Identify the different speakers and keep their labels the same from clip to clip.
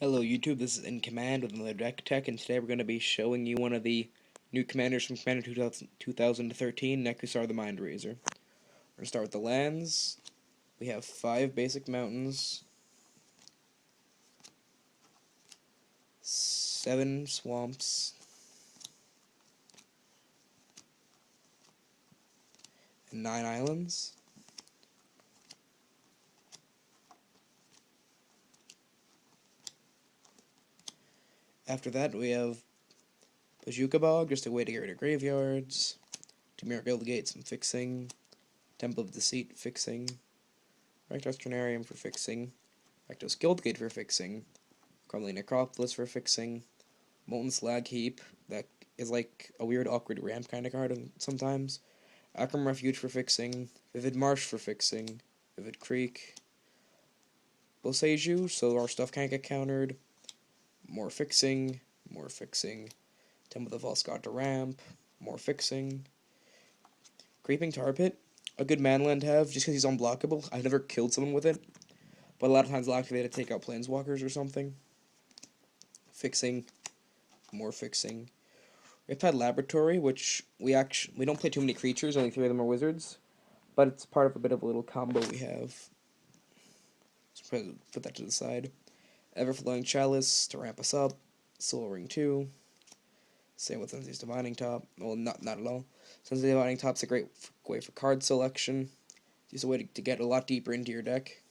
Speaker 1: Hello YouTube, this is In Command with another deck tech, and today we're going to be showing you one of the new commanders from Commander 2013, Nekusar the Mindrazer. We're going to start with the lands. We have 5 basic mountains, 7 swamps, and 9 islands. After that we have Bazooka Bog, just a way to get rid of graveyards, Demir Gate, some fixing, Temple of Deceit fixing, Rakdos Trinarium for fixing, Rakdos Guildgate for fixing, Crumbling Necropolis for fixing, Molten Slag Heap, that is like a weird awkward ramp kind of card sometimes, Akram Refuge for fixing, Vivid Marsh for fixing, Vivid Creek, Boseiju, so our stuff can't get countered, more fixing, Temple of the False God to ramp, more fixing, Creeping Tar Pit, a good manland to have, just because he's unblockable. I've never killed someone with it, but a lot of times I'll activate it to take out planeswalkers or something. Fixing, more fixing. Riptide Laboratory, which we don't play too many creatures, only 3 of them are wizards, but it's part of a bit of a little combo we have. So put that to the side. Everflowing Chalice to ramp us up. Soul Ring 2. Same with Sensei's Divining Top. Well, not at all. Sensei's Divining Top's a great way for card selection. It's a way to get a lot deeper into your deck.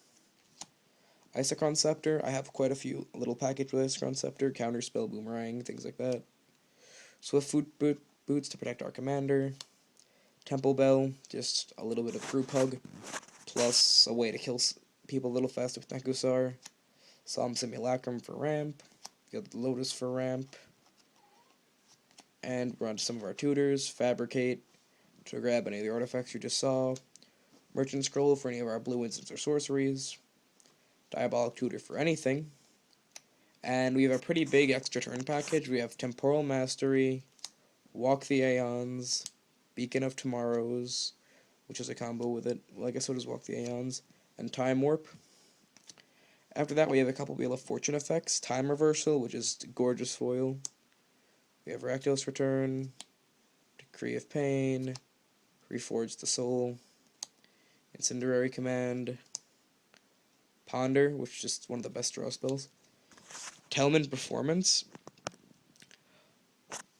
Speaker 1: Isochron Scepter, I have quite a few little package with Isochron Scepter, Counterspell, Boomerang, things like that. Swift Boots to protect our commander. Temple Bell, just a little bit of Group Hug, plus a way to kill people a little faster with Nekusar. Solemn Simulacrum for ramp. Got the Lotus for ramp. And we're on to some of our tutors. Fabricate to grab any of the artifacts you just saw. Merchant Scroll for any of our blue instants or sorceries. Diabolic Tutor for anything. And we have a pretty big extra turn package. We have Temporal Mastery, Walk the Aeons, Beacon of Tomorrows, which is a combo with it. Well, I guess so does Walk the Aeons, and Time Warp. After that, we have a couple Wheel of Fortune effects. Time Reversal, which is gorgeous foil. We have Rakdos Return, Decree of Pain, Reforge the Soul, Incendiary Command, Ponder, which is just one of the best draw spells. Telman Performance.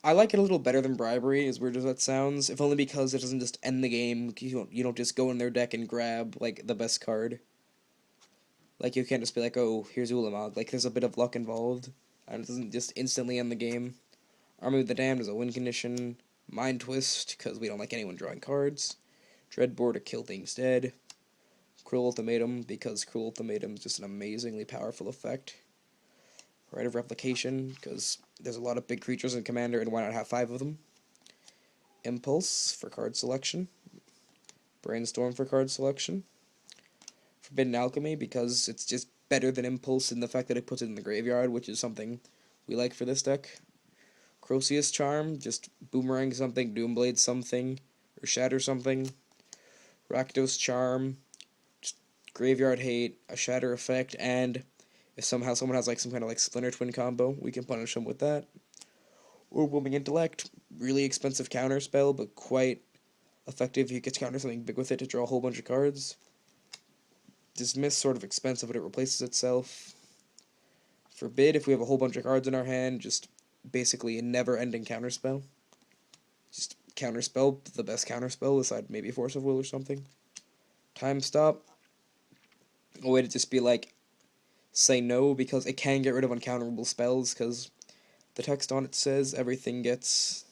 Speaker 1: I like it a little better than Bribery, as weird as that sounds, if only because it doesn't just end the game. You don't just go in their deck and grab, like, the best card. Like, you can't just be like, oh, here's Ulamog. Like, there's a bit of luck involved, and it doesn't just instantly end the game. Army of the Damned is a win condition. Mind Twist, because we don't like anyone drawing cards. Dreadbore to kill things dead. Cruel Ultimatum, because Cruel Ultimatum is just an amazingly powerful effect. Rite of Replication, because there's a lot of big creatures in Commander, and why not have 5 of them? Impulse for card selection. Brainstorm for card selection. Forbidden Alchemy, because it's just better than Impulse in the fact that it puts it in the graveyard, which is something we like for this deck. Croceus Charm, just boomerang something, Doomblade something, or shatter something. Rakdos Charm, just graveyard hate, a shatter effect, and if somehow someone has like some kind of like Splinter Twin combo, we can punish them with that. Overwhelming Intellect, really expensive counter spell, but quite effective if you get to counter something big with it to draw a whole bunch of cards. Dismiss, sort of expensive, but it replaces itself. Forbid, if we have a whole bunch of cards in our hand, just basically a never-ending counterspell. Just counterspell, the best counterspell, aside maybe Force of Will or something. Time Stop, a way to just be like, say no, because it can get rid of uncounterable spells, because the text on it says everything gets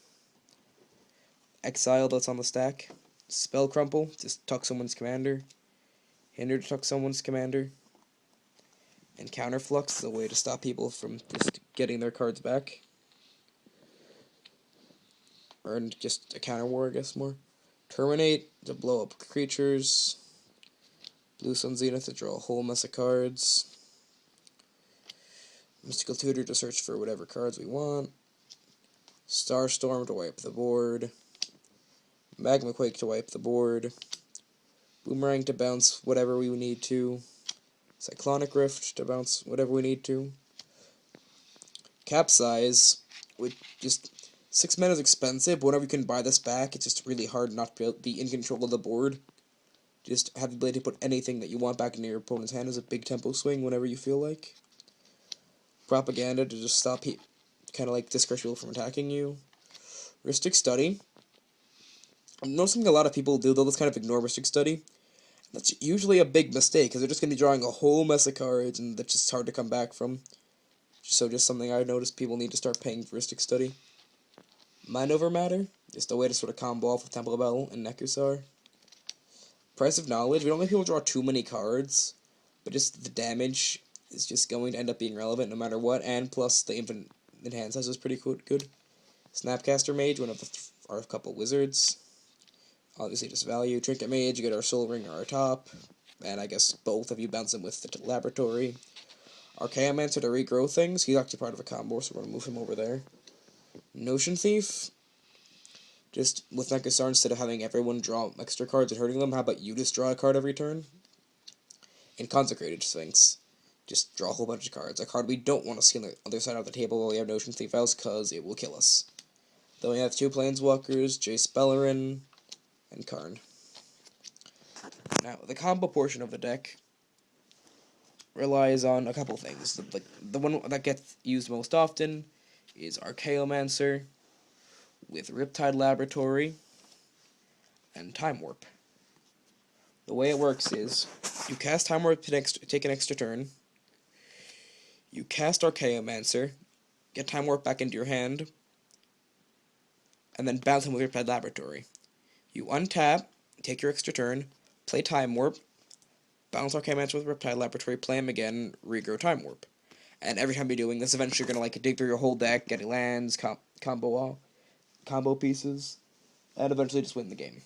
Speaker 1: exiled that's on the stack. Spell Crumple, just tuck someone's commander. Hinder to tuck someone's commander. And Counterflux is a way to stop people from just getting their cards back. Or just a counter war, I guess, more. Terminate to blow up creatures. Blue Sun Zenith to draw a whole mess of cards. Mystical Tutor to search for whatever cards we want. Starstorm to wipe the board. Magma Quake to wipe the board. Boomerang to bounce whatever we need to. Cyclonic Rift to bounce whatever we need to. Capsize, with just 6 mana is expensive, but whenever you can buy this back, it's just really hard not to be in control of the board. Just have the ability to put anything that you want back into your opponent's hand as a big tempo swing whenever you feel like. Propaganda to just stop kind of like discourage people from attacking you. Ristic Study. I'm noticing a lot of people do, they'll just kind of ignore Ristic Study. That's usually a big mistake, because they're just going to be drawing a whole mess of cards, and that's just hard to come back from. So just something I've noticed people need to start paying for Ristic Study. Mind Over Matter, just a way to sort of combo off with Temple Bell and Nekusar. Price of Knowledge, we don't make people draw too many cards, but just the damage is just going to end up being relevant no matter what, and plus the infinite hand size is pretty good. Snapcaster Mage, one of our couple wizards. Obviously just value. Trinket Mage, you get our Soul Ring or our top, and I guess both of you bounce them with the Laboratory. Archaeomancer to regrow things, he's actually part of a combo, so we're going to move him over there. Notion Thief, just with Nekusar, instead of having everyone draw extra cards and hurting them, how about you just draw a card every turn? And Consecrated Sphinx, just draw a whole bunch of cards. A card we don't want to see on the other side of the table while we have Notion Thief else, because it will kill us. Then we have 2 Planeswalkers, Jace Beleren, and Karn. Now, the combo portion of the deck relies on a couple things. The one that gets used most often is Archaeomancer with Riptide Laboratory and Time Warp. The way it works is, you cast Time Warp to take an extra turn, you cast Archaeomancer, get Time Warp back into your hand, and then bounce him with Riptide Laboratory. You untap, take your extra turn, play Time Warp, bounce Archaeomancer with Riptide Laboratory, play him again, regrow Time Warp. And every time you're doing this, eventually you're going to dig through your whole deck, getting lands, combo pieces, and eventually just win the game.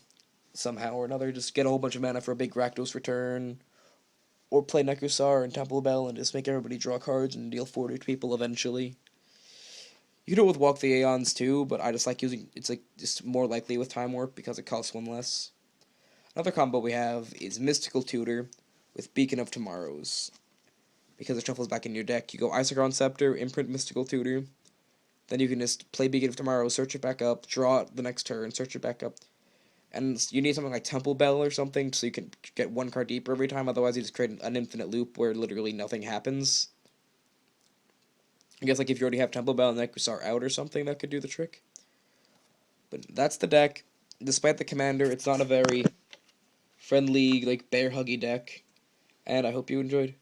Speaker 1: Somehow or another, just get a whole bunch of mana for a big Rakdos return, or play Nekusar and Temple Bell and just make everybody draw cards and deal 40 to people eventually. You can do it with Walk the Aeons too, but I just like using, it's like just more likely with Time Warp because it costs 1 less. Another combo we have is Mystical Tutor with Beacon of Tomorrows. Because it shuffles back in your deck, you go Isochron Scepter, imprint Mystical Tutor, then you can just play Beacon of Tomorrow, search it back up, draw it the next turn, search it back up. And you need something like Temple Bell or something so you can get 1 card deeper every time, otherwise you just create an infinite loop where literally nothing happens. I guess like if you already have Temple Bell and Nekusar out or something, that could do the trick. But that's the deck. Despite the commander, it's not a very friendly, like, bear huggy deck. And I hope you enjoyed.